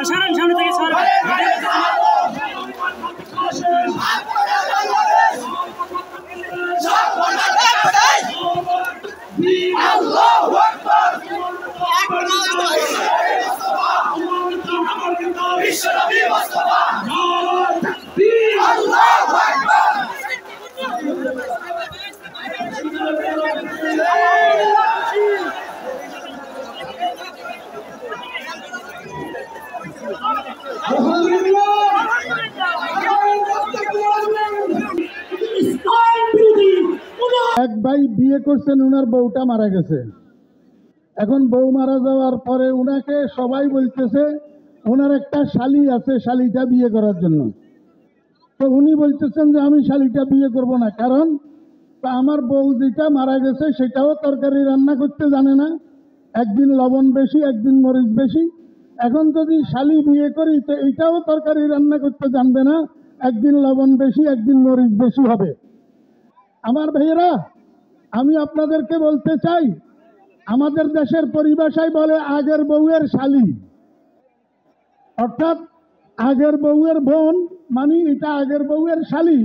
সারান সামনে থেকে সারান আল্লাহু আকবার বিশ্বনবী মুস্তাফা আল্লাহু আকবার এক ভাই বিয়ে করছেন, উনার বউটা মারা গেছে। এখন বউ মারা যাওয়ার পরে উনাকে সবাই বলতেছে ওনার একটা শালি আছে, শালিটা বিয়ে করার জন্য। তো উনি বলতেছেন যে আমি শালিটা বিয়ে করব না, কারণ আমার বউ যেটা মারা গেছে সেটাও তরকারি রান্না করতে জানে না, একদিন লবণ বেশি একদিন মরিচ বেশি। এখন যদি শালি বিয়ে করি তো এইটাও তরকারি রান্না করতে জানবে না, একদিন লবণ বেশি একদিন মরিচ বেশি হবে। আমার ভাইয়েরা, আমি আপনাদেরকে বলতে চাই, আমাদের দেশের পরিভাষায় বলে আগের বউয়ের শালি, অর্থাৎ আগের বউয়ের বোন, মানে এটা আগের বউয়ের শালি।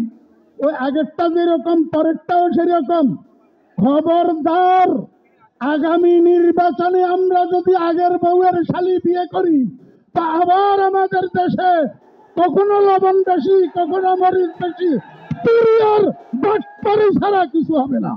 ওই আগেরটা যেরকম পরেরটাও সেরকম। খবরদার, আগামী নির্বাচনে আমরা যদি আগের বউয়ের শালি বিয়ে করি তা আবার আমাদের দেশে কখনো লবণ বেশি কখনো মরিচ বেশি, তুরিয়ার বাটপারি ছাড়া কিছু হবে না।